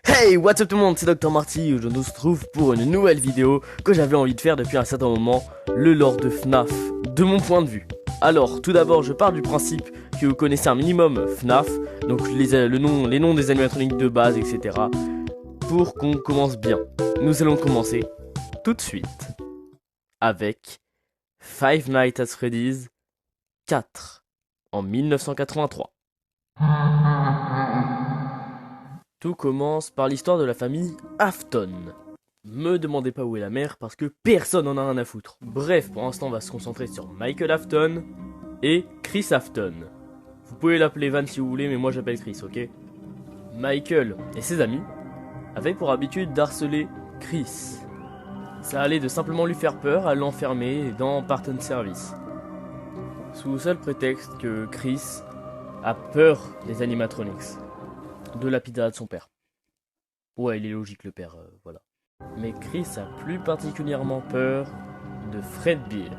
Hey, what's up tout le monde, c'est Dr Marty, je nous retrouve pour une nouvelle vidéo que j'avais envie de faire depuis un certain moment, le lore de FNAF, de mon point de vue. Alors, tout d'abord, je pars du principe que vous connaissez un minimum FNAF, donc les noms des animatroniques de base, etc. Pour qu'on commence bien, nous allons commencer tout de suite avec Five Nights at Freddy's 4 en 1983. Tout commence par l'histoire de la famille Afton. Me demandez pas où est la mère parce que personne en a rien à foutre. Bref, pour l'instant on va se concentrer sur Michael Afton et Chris Afton. Vous pouvez l'appeler Van si vous voulez, mais moi j'appelle Chris, ok? Michael et ses amis avaient pour habitude d'harceler Chris. Ça allait de simplement lui faire peur à l'enfermer dans Parton Service. Sous le seul prétexte que Chris a peur des animatronics. De la pizza de son père. Ouais, il est logique le père, voilà. Mais Chris a plus particulièrement peur de Fred Beer.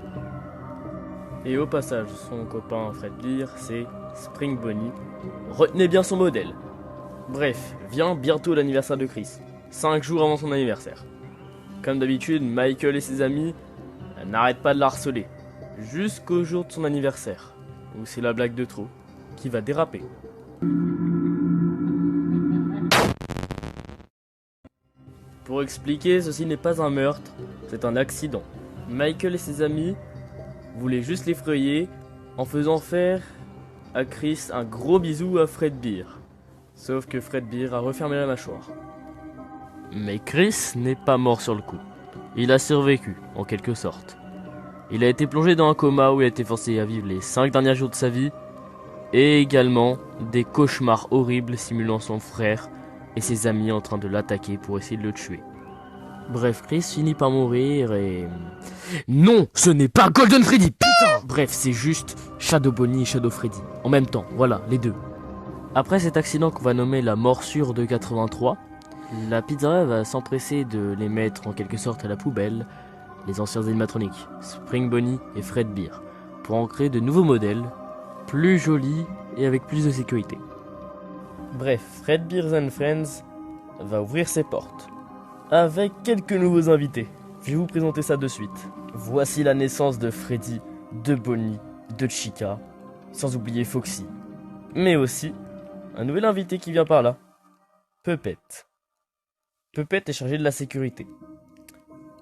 Et au passage, son copain Fred Beer, c'est Spring Bonnie. Retenez bien son modèle. Bref, vient bientôt l'anniversaire de Chris, 5 jours avant son anniversaire. Comme d'habitude, Michael et ses amis n'arrêtent pas de la harceler, jusqu'au jour de son anniversaire, où c'est la blague de trop qui va déraper. Pour expliquer, ceci n'est pas un meurtre, c'est un accident. Michael et ses amis voulaient juste l'effrayer en faisant faire à Chris un gros bisou à Fred Beer. Sauf que Fred Beer a refermé la mâchoire. Mais Chris n'est pas mort sur le coup. Il a survécu, en quelque sorte. Il a été plongé dans un coma où il a été forcé à vivre les 5 derniers jours de sa vie, et également des cauchemars horribles simulant son frère et ses amis en train de l'attaquer pour essayer de le tuer. Bref, Chris finit par mourir et... Non, ce n'est pas Golden Freddy, putain! Bref, c'est juste Shadow Bonnie et Shadow Freddy, en même temps, voilà, les deux. Après cet accident qu'on va nommer la morsure de 83, la pizzeria va s'empresser de les mettre en quelque sorte à la poubelle, les anciens animatroniques, Spring Bonnie et Fred Beer, pour en créer de nouveaux modèles, plus jolis et avec plus de sécurité. Bref, Fred Beers and Friends va ouvrir ses portes, avec quelques nouveaux invités. Je vais vous présenter ça de suite. Voici la naissance de Freddy, de Bonnie, de Chica, sans oublier Foxy. Mais aussi, un nouvel invité qui vient par là, Puppet. Puppet est chargée de la sécurité.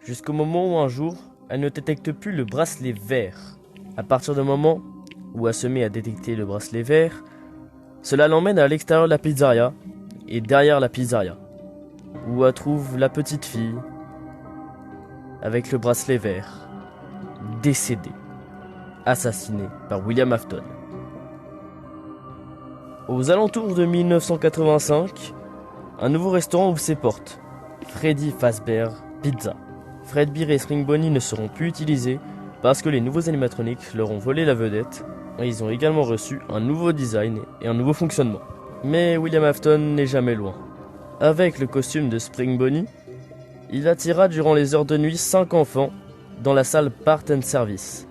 Jusqu'au moment où un jour, elle ne détecte plus le bracelet vert. À partir du moment où elle se met à détecter le bracelet vert, cela l'emmène à l'extérieur de la pizzeria, et derrière la pizzeria, où elle trouve la petite fille, avec le bracelet vert, décédée, assassinée par William Afton. Aux alentours de 1985, un nouveau restaurant ouvre ses portes, Freddy Fazbear Pizza. Fred Beer et Spring Bonnie ne seront plus utilisés parce que les nouveaux animatronics leur ont volé la vedette, et ils ont également reçu un nouveau design et un nouveau fonctionnement. Mais William Afton n'est jamais loin. Avec le costume de Spring Bonnie, il attira durant les heures de nuit 5 enfants dans la salle Parton Service.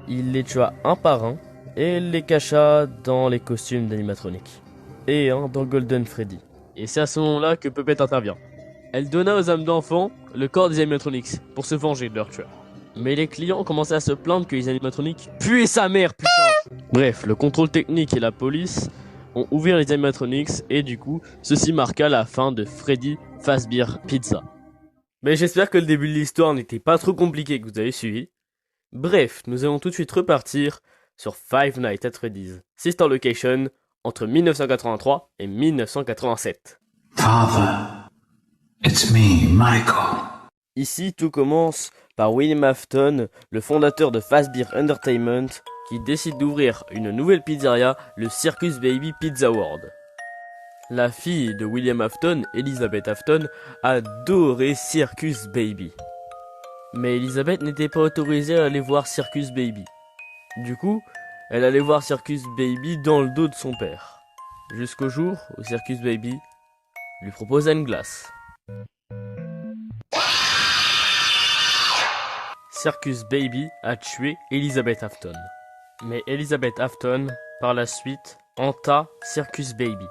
Il les tua un par un et les cacha dans les costumes d'animatroniques. Et un dans Golden Freddy. Et c'est à ce moment-là que Puppet intervient. Elle donna aux âmes d'enfants le corps des animatronics pour se venger de leur tueur. Mais les clients commençaient à se plaindre que les animatroniques puaient sa mère, putain! Bref, le contrôle technique et la police ont ouvert les animatronics et du coup, ceci marqua la fin de Freddy Fazbear Pizza. Mais j'espère que le début de l'histoire n'était pas trop compliqué, que vous avez suivi. Bref, nous allons tout de suite repartir sur Five Nights at Freddy's Sister Location entre 1983 et 1987. Father, it's me, Michael. Ici, tout commence par William Afton, le fondateur de Fazbear Entertainment, qui décide d'ouvrir une nouvelle pizzeria, le Circus Baby Pizza World. La fille de William Afton, Elizabeth Afton, adorait Circus Baby. Mais Elizabeth n'était pas autorisée à aller voir Circus Baby. Du coup, elle allait voir Circus Baby dans le dos de son père. Jusqu'au jour où Circus Baby lui proposa une glace. Circus Baby a tué Elizabeth Afton. Mais Elizabeth Afton, par la suite, hanta Circus Baby.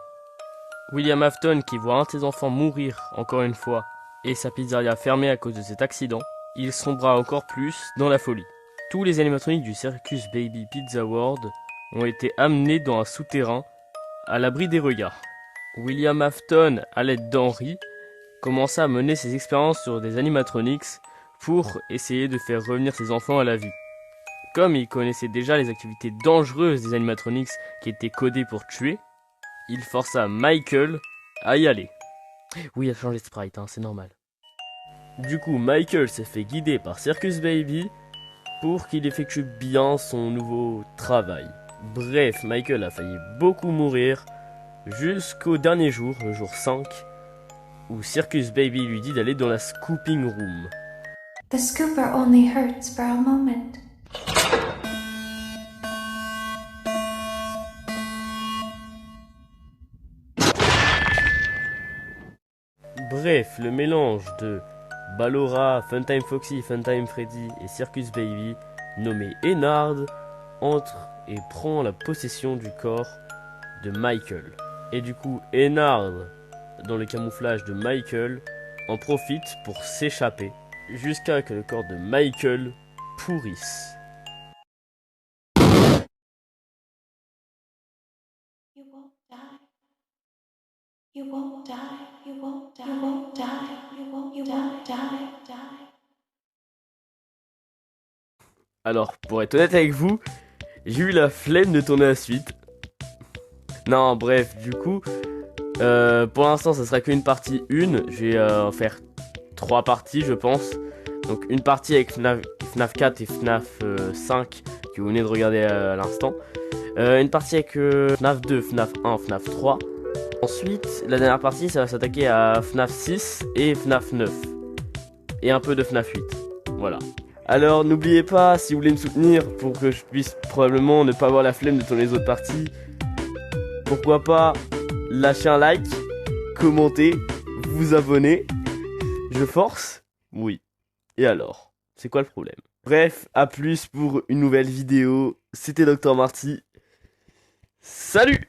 William Afton, qui voit un de ses enfants mourir encore une fois, et sa pizzeria fermée à cause de cet accident, il sombra encore plus dans la folie. Tous les animatroniques du Circus Baby Pizza World ont été amenés dans un souterrain, à l'abri des regards. William Afton, à l'aide d'Henry, commença à mener ses expériences sur des animatronics pour essayer de faire revenir ses enfants à la vie. Comme il connaissait déjà les activités dangereuses des animatronics qui étaient codées pour tuer, il força Michael à y aller. Oui, il a changé de sprite, c'est normal. Du coup, Michael s'est fait guider par Circus Baby pour qu'il effectue bien son nouveau travail. Bref, Michael a failli beaucoup mourir jusqu'au dernier jour, le jour 5, où Circus Baby lui dit d'aller dans la scooping room. The scooper only hurts for a moment. Bref, le mélange de Ballora, Funtime Foxy, Funtime Freddy et Circus Baby, nommé Ennard, entre et prend la possession du corps de Michael. Et du coup, Ennard, dans le camouflage de Michael, en profite pour s'échapper, jusqu'à ce que le corps de Michael pourrisse. You won't die. You won't die. You won't die. You won't die. You won't die. Alors, pour être honnête avec vous, j'ai eu la flemme de tourner la suite. Non, bref, du coup, pour l'instant, ça sera qu'une partie 1. Je vais en faire 3 parties, je pense. Donc, une partie avec FNAF 4 et FNAF 5, que vous venez de regarder à l'instant. Une partie avec FNAF 2, FNAF 1, FNAF 3. Ensuite, la dernière partie, ça va s'attaquer à FNAF 6 et FNAF 9. Et un peu de FNAF 8. Voilà. Alors, n'oubliez pas, si vous voulez me soutenir pour que je puisse probablement ne pas avoir la flemme de tourner les autres parties, pourquoi pas lâcher un like, commenter, vous abonner. Je force? Oui. Et alors? C'est quoi le problème? Bref, à plus pour une nouvelle vidéo. C'était Dr Marty. Salut!